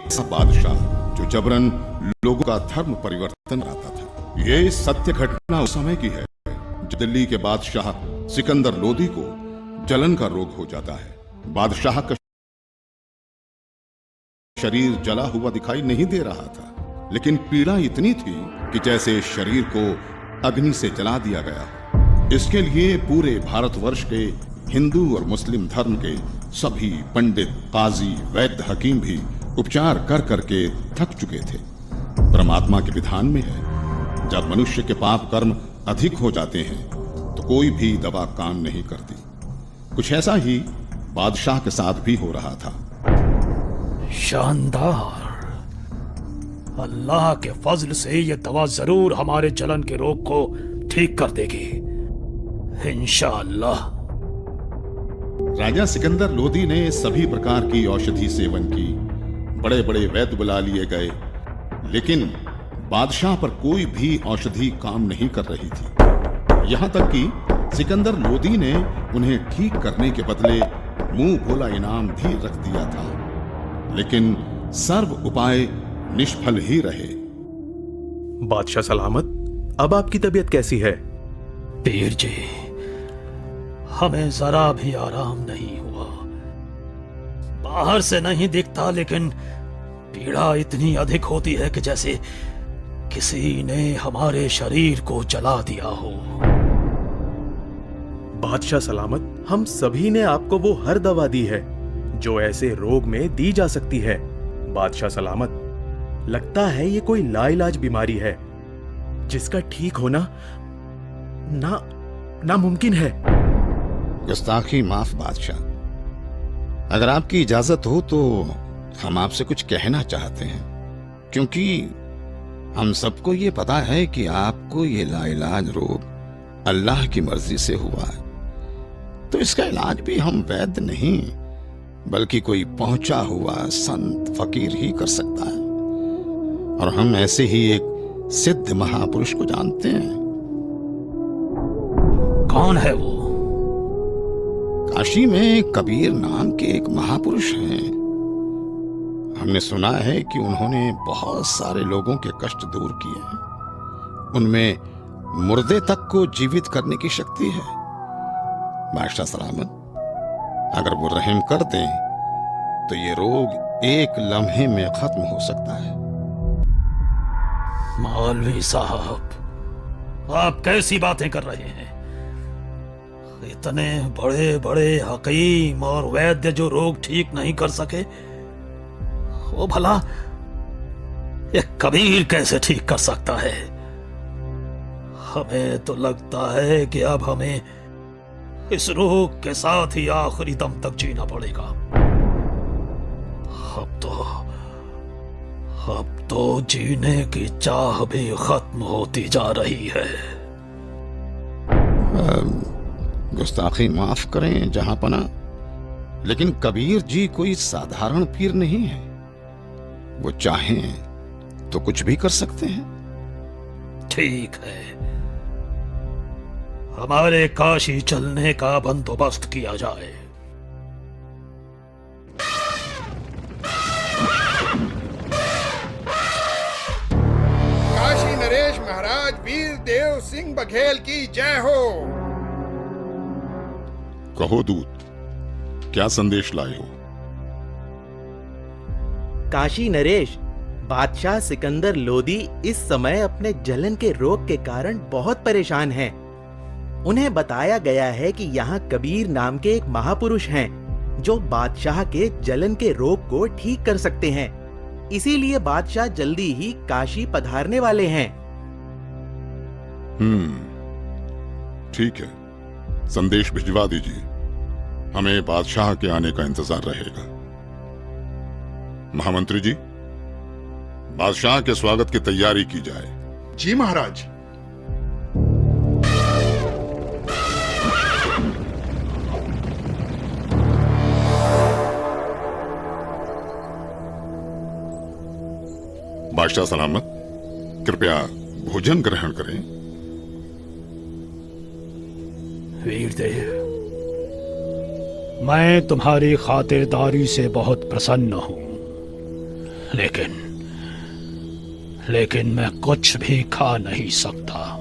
ऐसा बादशाह जो जबरन लोगों का धर्म परिवर्तन कराता था। ये सत्य घटना उस समय की है जब दिल्ली के बादशाह सिकंदर लोदी को जलन का रोग हो जाता है। बादशाह का शरीर जला हुआ दिखाई नहीं दे रहा था, लेकिन पीड़ा इतनी थी कि जैसे शरीर को अग्नि से जला दिया गया। इसके लिए पूरे भारतवर्ष के हिंदू और मुस्लिम धर्म के सभी पंडित, काजी, वैद्य, हकीम भी उपचार कर करके थक चुके थे। परमात्मा के विधान में है, जब मनुष्य के पाप कर्म अधिक हो जाते हैं तो कोई भी दवा काम नहीं करती। कुछ ऐसा ही बादशाह के साथ भी हो रहा था। शानदार। अल्लाह के फजल से यह दवा जरूर हमारे जलन के रोग को ठीक कर देगी, इंशाअल्लाह। राजा सिकंदर लोदी ने सभी प्रकार की औषधि सेवन की, बड़े बड़े वैद्य बुला लिए गए, लेकिन बादशाह पर कोई भी औषधि काम नहीं कर रही थी। यहां तक कि सिकंदर लोदी ने उन्हें ठीक करने के बदले मुंह भोला इनाम भी रख दिया था, लेकिन सर्व उपाय निष्फल ही रहे। बादशाह सलामत, अब आपकी तबीयत कैसी है? पीर जी, हमें जरा भी आराम नहीं हुआ। बाहर से नहीं दिखता, लेकिन पीड़ा इतनी अधिक होती है कि जैसे किसी ने हमारे शरीर को जला दिया हो। बादशाह सलामत, हम सभी ने आपको वो हर दवा दी है जो ऐसे रोग में दी जा सकती है। बादशाह सलामत, लगता है ये कोई लाइलाज बीमारी है जिसका ठीक होना नामुमकिन है। गुस्ताखी माफ बादशाह, अगर आपकी इजाजत हो तो हम आपसे कुछ कहना चाहते हैं, क्योंकि हम सबको ये पता है कि आपको ये लाइलाज रोग अल्लाह की मर्जी से हुआ है, तो इसका इलाज भी हम वैद्य नहीं बल्कि कोई पहुंचा हुआ संत फकीर ही कर सकता है। और हम ऐसे ही एक सिद्ध महापुरुष को जानते हैं। कौन है वो? काशी में कबीर नाम के एक महापुरुष हैं। हमने सुना है कि उन्होंने बहुत सारे लोगों के कष्ट दूर किए हैं। उनमें मुर्दे तक को जीवित करने की शक्ति है। बादशाह सलामत, अगर वो रहम कर दें तो ये रोग एक लम्हे में खत्म हो सकता है। मौलवी साहब, आप कैसी बातें कर रहे हैं? इतने बड़े बड़े हकीम और वैद्य जो रोग ठीक नहीं कर सके, वो भला एक कबीर कैसे ठीक कर सकता है? हमें तो लगता है कि अब हमें इस रोग के साथ ही आखिरी दम तक जीना पड़ेगा। अब तो जीने की चाह भी खत्म होती जा रही है। गुस्ताखी माफ करें जहांपना, लेकिन कबीर जी कोई साधारण पीर नहीं है। वो चाहें तो कुछ भी कर सकते हैं। ठीक है, हमारे काशी चलने का बंदोबस्त किया जाए। काशी नरेश महाराज वीर देव सिंह बघेल की जय हो। कहो दूत, क्या संदेश लाए हो? काशी नरेश, बादशाह सिकंदर लोदी इस समय अपने जलन के रोग के कारण बहुत परेशान हैं। उन्हें बताया गया है कि यहाँ कबीर नाम के एक महापुरुष हैं जो बादशाह के जलन के रोग को ठीक कर सकते हैं। इसीलिए बादशाह जल्दी ही काशी पधारने वाले हैं। ठीक है, संदेश भिजवा दीजिए। हमें बादशाह के आने का इंतजार रहेगा। महामंत्री जी, बादशाह के स्वागत की तैयारी की जाए। जी महाराज। बादशाह सलामत, कृपया भोजन ग्रहण करें। वीरदेव, मैं तुम्हारी खातिरदारी से बहुत प्रसन्न हूं। लेकिन मैं कुछ भी खा नहीं सकता।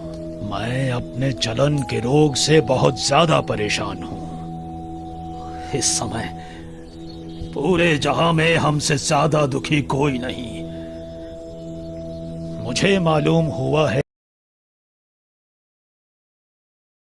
मैं अपने जलन के रोग से बहुत ज्यादा परेशान हूं। इस समय पूरे जहां में हमसे ज्यादा दुखी कोई नहीं। मुझे मालूम हुआ है